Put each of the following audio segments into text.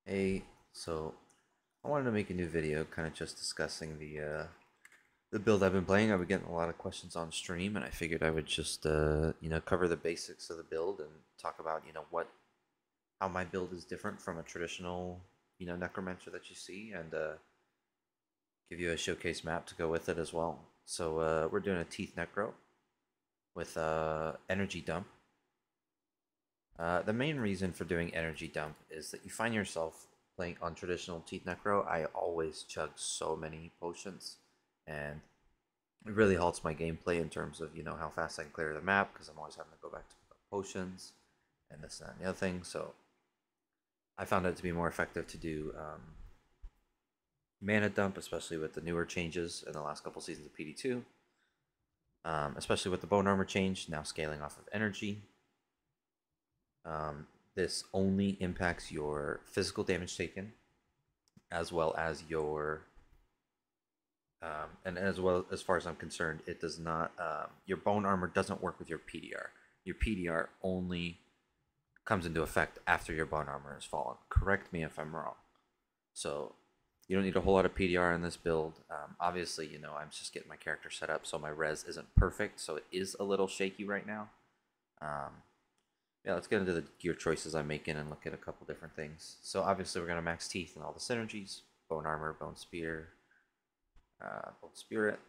Hey, so I wanted to make a new video, kind of just discussing the build I've been playing. I've been getting a lot of questions on stream, and I figured I would just cover the basics of the build and talk about what how my build is different from a traditional necromancer that you see, and give you a showcase map to go with it as well. So we're doing a teeth necro with energy dump. The main reason for doing energy dump is that you find yourself playing on traditional Teeth Necro. I always chug so many potions, and it really halts my gameplay in terms of how fast I can clear the map because I'm always having to go back to pick up potions and this and that and the other thing. So I found it to be more effective to do mana dump, especially with the newer changes in the last couple seasons of PD2. Especially with the bone armor change, now scaling off of energy. This only impacts your physical damage taken, as well as your, and as well as far as I'm concerned, it does not. Your bone armor doesn't work with your PDR. Your PDR only comes into effect after your bone armor has fallen. Correct me if I'm wrong. So you don't need a whole lot of PDR in this build. Obviously, I'm just getting my character set up, so my res isn't perfect, so it is a little shaky right now. Um, yeah, let's get into the gear choices I'm making and look at a couple different things. So obviously we're going to max teeth and all the synergies. Bone armor, bone spear, bone spirit.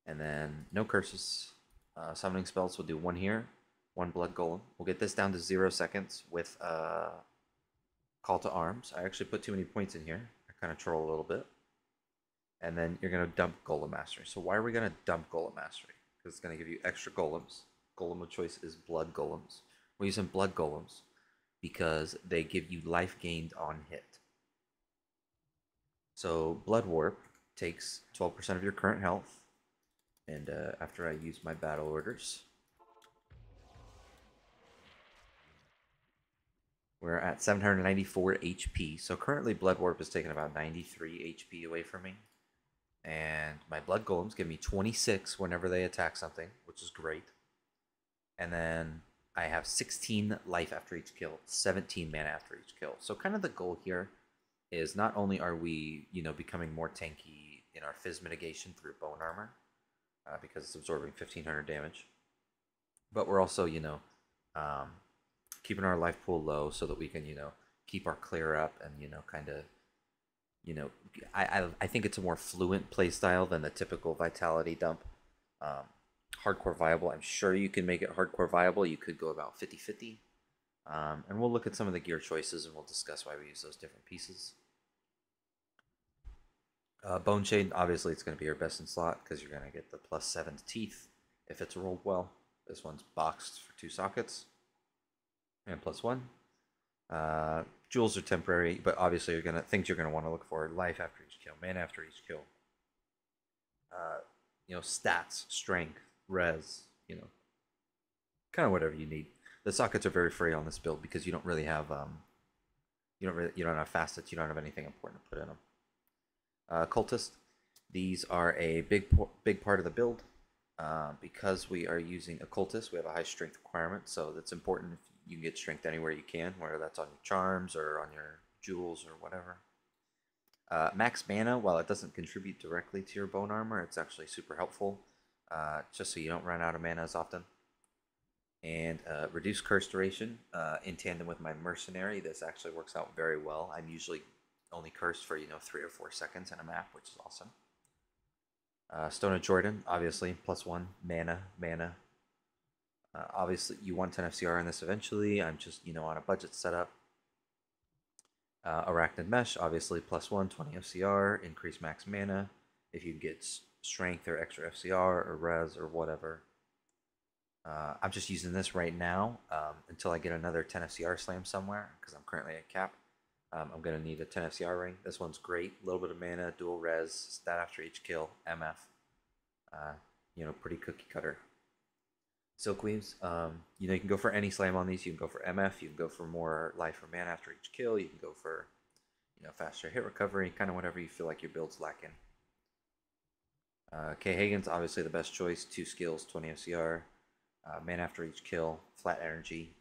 And then no curses. Summoning spells, we'll do one here, one blood golem. We'll get this down to 0 seconds with call to arms. I actually put too many points in here. I kind of troll a little bit. And then you're going to dump golem mastery. So why are we going to dump golem mastery? Because it's going to give you extra golems. Golem of choice is blood golems. We're using blood golems because they give you life gained on hit. So blood warp takes 12% of your current health, and after I use my battle orders, we're at 794 HP. So currently blood warp is taking about 93 HP away from me, and my blood golems give me 26 whenever they attack something, which is great. And then I have 16 life after each kill, 17 mana after each kill. So kind of the goal here is not only are we, becoming more tanky in our fizz mitigation through bone armor, because it's absorbing 1500 damage, but we're also, um, keeping our life pool low so that we can, keep our clear up and, kind of, you know, I think it's a more fluent play style than the typical vitality dump. Um, Hardcore viable, I'm sure you can make it hardcore viable. You could go about 50-50. And we'll look at some of the gear choices and we'll discuss why we use those different pieces. Bone Shade, obviously, it's going to be your best in slot because you're going to get the +7 to teeth if it's rolled well. This one's boxed for 2 sockets and +1. Jewels are temporary, but obviously things you're gonna want to look for: life after each kill, mana after each kill, stats, strength, res, kind of whatever you need. The sockets are very free on this build because you don't really have you don't have facets, you don't have anything important to put in them. Cultist, these are a big part of the build. Because we are using a cultist, we have a high strength requirement, so that's important. If you can get strength anywhere you can, whether that's on your charms or on your jewels or whatever. Max mana, while it doesn't contribute directly to your bone armor, it's actually super helpful, just so you don't run out of mana as often. And reduce curse duration in tandem with my mercenary. This actually works out very well. I'm usually only cursed for 3 or 4 seconds in a map, which is awesome. Stone of Jordan, obviously, +1 mana. Obviously, you want 10 FCR in this eventually. I'm just, on a budget setup. Arachnid Mesh, obviously, +1, 20 FCR, increase max mana. If you get strength or extra FCR or res or whatever. I'm just using this right now until I get another 10 FCR slam somewhere because I'm currently at cap. I'm going to need a 10 FCR ring. This one's great. A little bit of mana, dual res, stat after each kill, MF. Pretty cookie cutter. Silkweaves, you can go for any slam on these. You can go for MF. You can go for more life or mana after each kill. You can go for, faster hit recovery, kind of whatever you feel like your build's lacking. K. Hagen's obviously the best choice. 2 skills, 20 FCR. Mana after each kill, flat energy.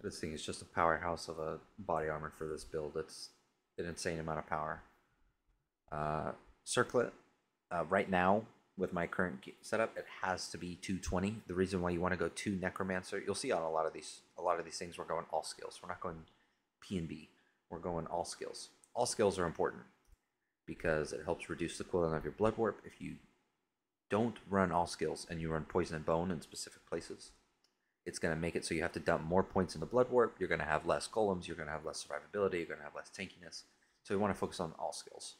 This thing is just a powerhouse of a body armor for this build. It's an insane amount of power. Circlet, right now with my current setup, it has to be 220. The reason why you want to go 2 Necromancer, you'll see on a lot of these things, we're going all skills. We're not going P and B. We're going all skills. All skills are important because it helps reduce the cooldown of your blood warp. If you don't run all skills and you run poison and bone in specific places, it's going to make it so you have to dump more points into blood warp. You're going to have less golems. You're going to have less survivability. You're going to have less tankiness. So we want to focus on all skills.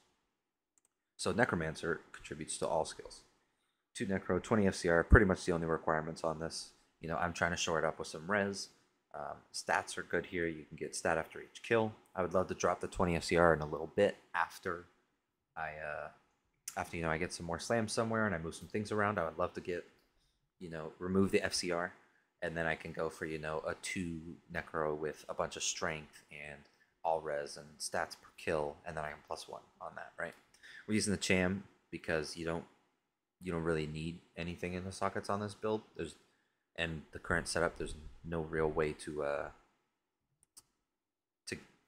So Necromancer contributes to all skills. 2 Necro, 20 FCR, pretty much the only requirements on this. You know, I'm trying to shore it up with some res. Stats are good here. You can get stat after each kill. I would love to drop the 20 FCR in a little bit after I get some more slams somewhere and I move some things around. I would love to get, remove the FCR, and then I can go for, a 2 Necro with a bunch of strength and all res and stats per kill, and then I can +1 on that, right? We're using the Cham because you don't really need anything in the sockets on this build. And the current setup, there's no real way to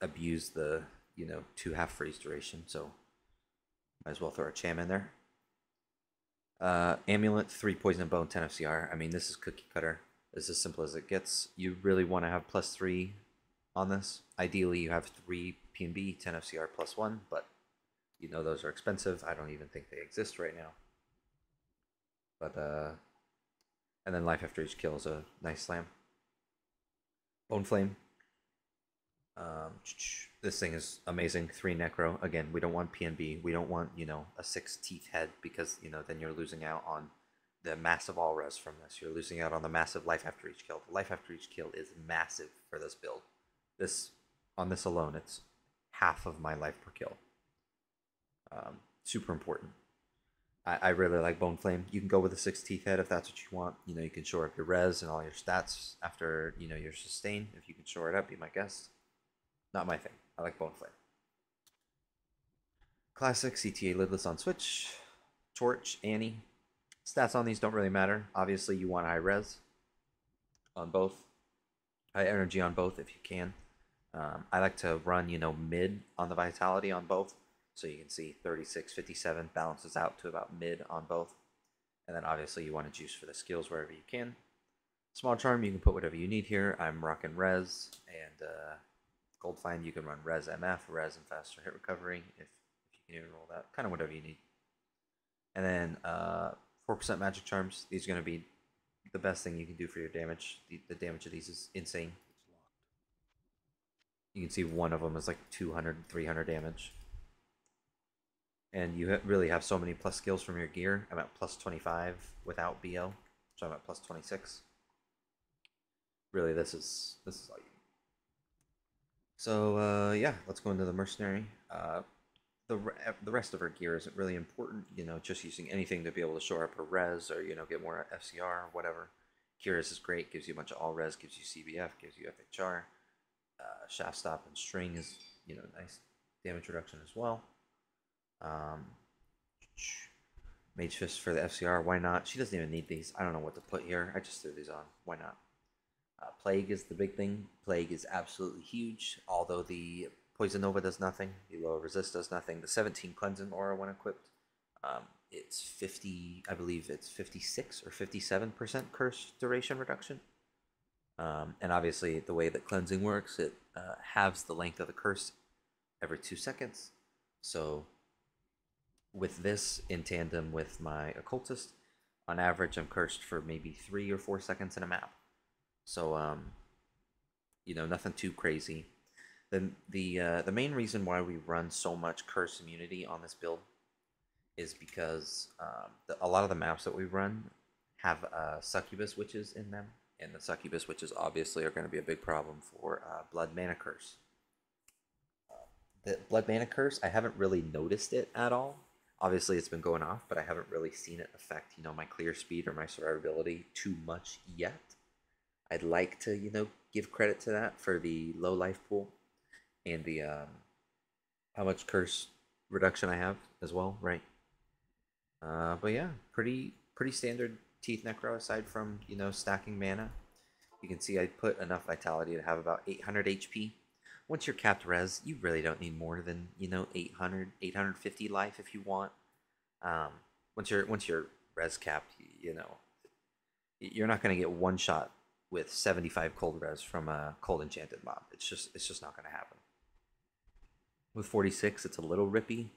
abuse the 2 half freeze duration, so might as well throw a Cham in there. Amulet, 3 poison and bone, 10 FCR. I mean, this is cookie cutter. This is as simple as it gets. You really want to have +3 on this. Ideally, you have 3 P&B, 10 FCR +1, but those are expensive. I don't even think they exist right now. But and then life after each kill is a nice slam. Bone Flame. This thing is amazing. 3 Necro. Again, we don't want PNB. We don't want, a 6 teeth head because, then you're losing out on the massive all res from this. You're losing out on the massive life after each kill. The life after each kill is massive for this build. On this alone, it's half of my life per kill. Super important. I really like Bone Flame. You can go with a 6 teeth head if that's what you want. You can shore up your res and all your stats after, your sustain. If you can shore it up, be my guest. Not my thing. I like Bone Flame. Classic CTA lidless on Switch. Torch, Annie. Stats on these don't really matter. Obviously, you want high res on both. High energy on both if you can. I like to run, mid on the vitality on both. So you can see 36, 57 balances out to about mid on both. And then obviously you want to juice for the skills wherever you can. Small Charm, you can put whatever you need here. I'm rocking res, and Gold Find, you can run res MF, res and faster hit recovery if you can even roll that. Kind of whatever you need. And then 4% magic charms. These are going to be the best thing you can do for your damage. The damage of these is insane. You can see one of them is like 200, 300 damage. And you really have so many plus skills from your gear. I'm at +25 without BO, so I'm at +26. Really, this is all you need. So yeah, let's go into the mercenary. The rest of her gear isn't really important. Just using anything to be able to shore up her res or get more FCR or whatever. Kyrus is great. Gives you a bunch of all res. Gives you CBF. Gives you FHR. Shaft stop and string is nice damage reduction as well. Mage Fist for the FCR, why not? She doesn't even need these. I don't know what to put here. I just threw these on. Why not? Plague is the big thing. Plague is absolutely huge, although the Poison Nova does nothing. The lower resist does nothing. The 17 cleansing aura when equipped, it's 50, I believe it's 56 or 57% curse duration reduction. And obviously the way that cleansing works, it halves the length of the curse every 2 seconds. So with this in tandem with my occultist, on average I'm cursed for maybe 3 or 4 seconds in a map. So nothing too crazy. The main reason why we run so much curse immunity on this build is because a lot of the maps that we run have succubus witches in them, and the succubus witches obviously are going to be a big problem for blood mana curse. The blood mana curse, I haven't really noticed it at all. Obviously it's been going off, but I haven't really seen it affect my clear speed or my survivability too much yet. I'd like to give credit to that for the low life pool and the how much curse reduction I have as well, right? But yeah, pretty standard Teeth Necro aside from stacking mana. You can see I put enough vitality to have about 800 HP. Once you're capped res, you really don't need more than, 800, 850 life if you want. Um, once you're res capped, you're not going to get one shot with 75 cold res from a cold enchanted mob. It's just not going to happen. With 46, it's a little rippy.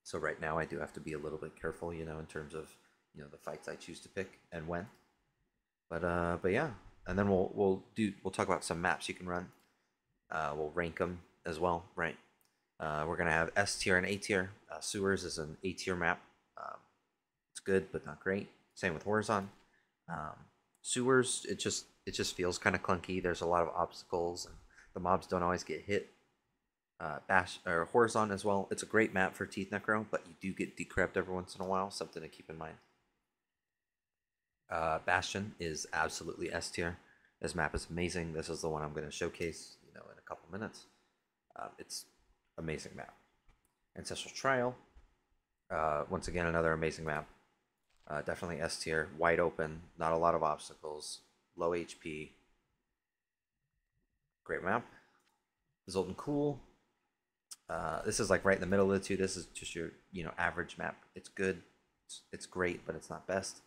So right now I do have to be a little bit careful, in terms of, the fights I choose to pick and when. But yeah, and then we'll talk about some maps you can run. We'll rank them as well, right? We're gonna have S tier and A tier. Sewers is an A tier map. It's good but not great. Same with Horizon. Um, Sewers, it just feels kind of clunky. There's a lot of obstacles, and the mobs don't always get hit. Bash or Horizon as well. It's a great map for Teeth Necro, but you do get decrept every once in a while. Something to keep in mind. Bastion is absolutely S tier. This map is amazing. This is the one I'm going to showcase, in a couple minutes. It's amazing map. Ancestral Trial, once again another amazing map. Definitely S tier. Wide open, not a lot of obstacles, low HP. Great map. Zoltan Cool. This is like right in the middle of the two. This is just your average map. It's good. It's great, but it's not best.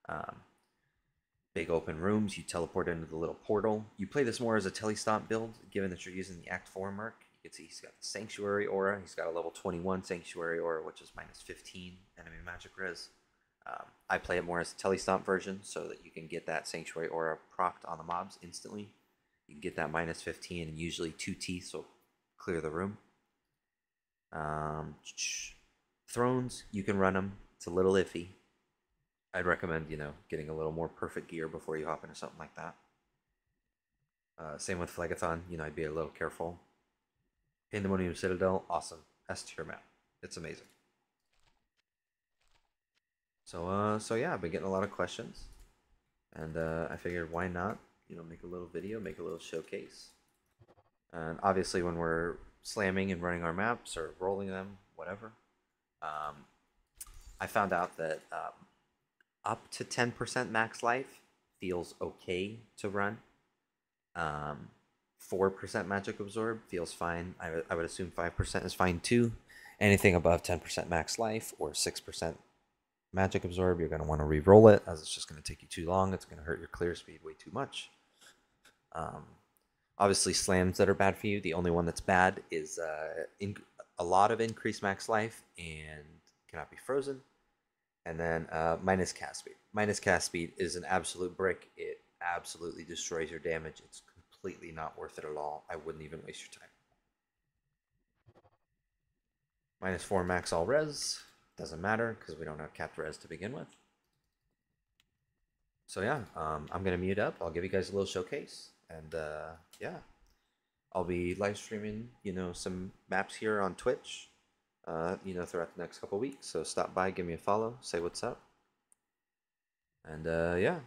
Um, Big open rooms. You teleport into the little portal. You play this more as a telestomp build, given that you're using the Act 4 mark. You can see he's got the Sanctuary Aura. He's got a level 21 Sanctuary Aura, which is minus 15 enemy magic res. I play it more as a telestomp version, so that you can get that Sanctuary Aura procced on the mobs instantly. You can get that minus 15, and usually 2 teeth, so clear the room. Thrones, you can run them. It's a little iffy. I'd recommend, getting a little more perfect gear before you hop into something like that. Same with Phlegathon, I'd be a little careful. Pandemonium Citadel, awesome. S tier map. It's amazing. So yeah, I've been getting a lot of questions, and I figured why not, make a little video, make a little showcase. And obviously, when we're slamming and running our maps or rolling them, whatever, I found out that up to 10% max life feels okay to run. 4% magic absorb feels fine. I would assume 5% is fine too. Anything above 10% max life or 6% magic absorb, you're going to want to re-roll it, as it's just going to take you too long. It's going to hurt your clear speed way too much. Obviously, slams that are bad for you. The only one that's bad is a lot of increased max life and cannot be frozen. And then minus cast speed. Minus cast speed is an absolute brick. It absolutely destroys your damage. It's completely not worth it at all. I wouldn't even waste your time. Minus 4 max all res. Doesn't matter because we don't have capped res to begin with. So yeah, I'm going to mute up. I'll give you guys a little showcase. And yeah, I'll be live streaming, some maps here on Twitch, throughout the next couple weeks. So stop by, give me a follow, say what's up. And yeah.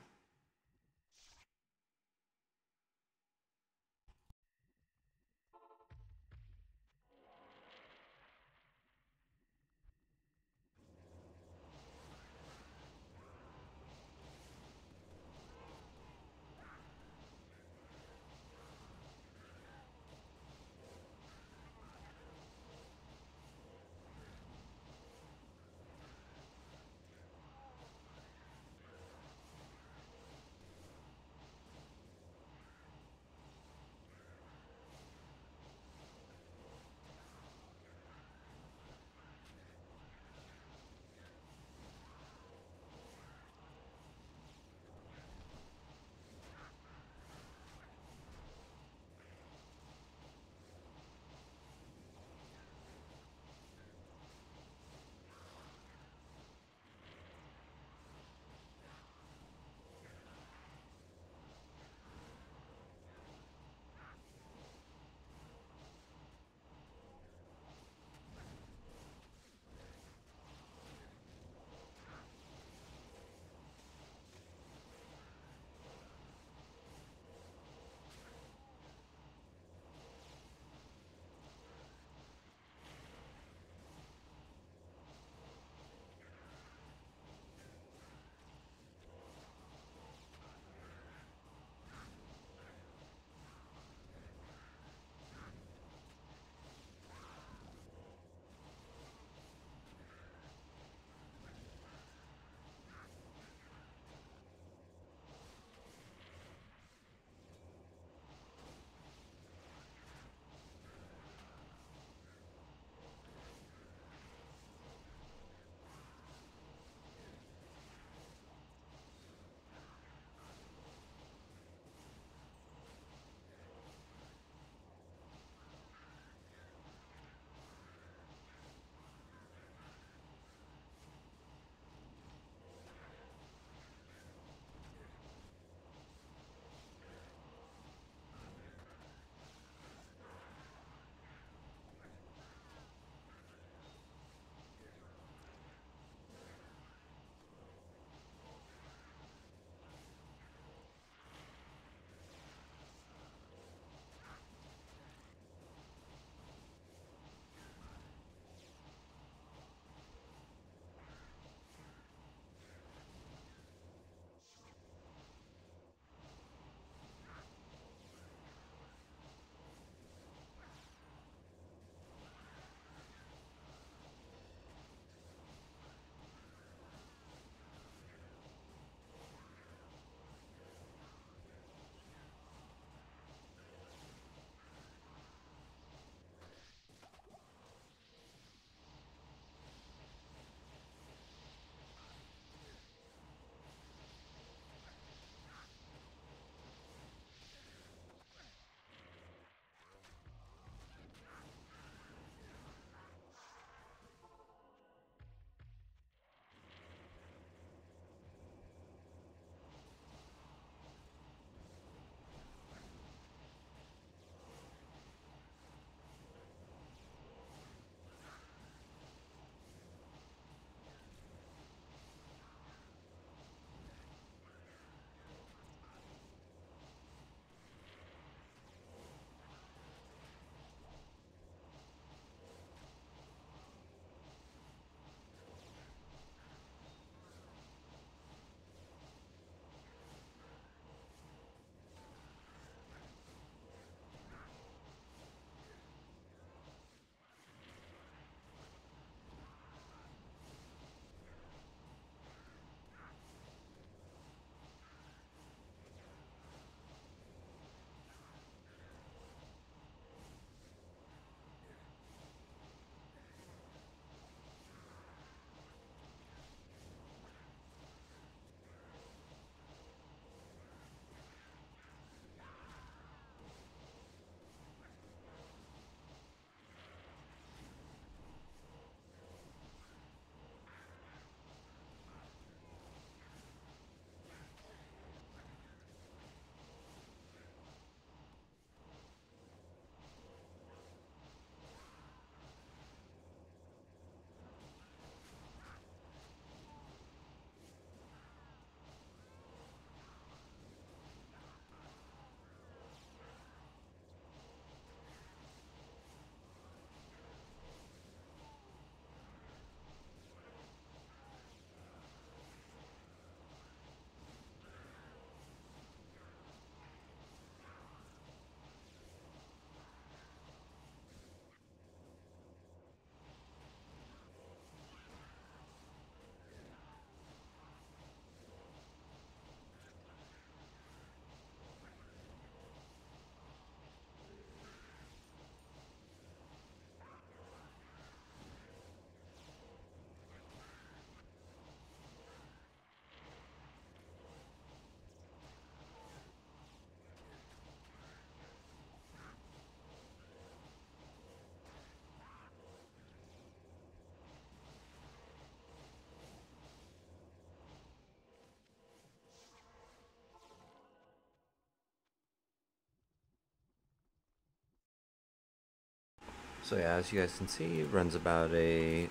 So yeah, as you guys can see, it runs about a,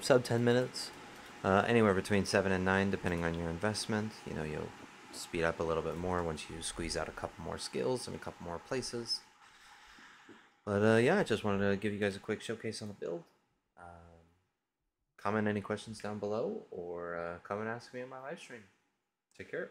sub 10 minutes. Anywhere between 7 and 9, depending on your investment. You'll speed up a little bit more once you squeeze out a couple more skills and a couple more places. But yeah, I just wanted to give you guys a quick showcase on the build. Comment any questions down below, or come and ask me in my live stream. Take care.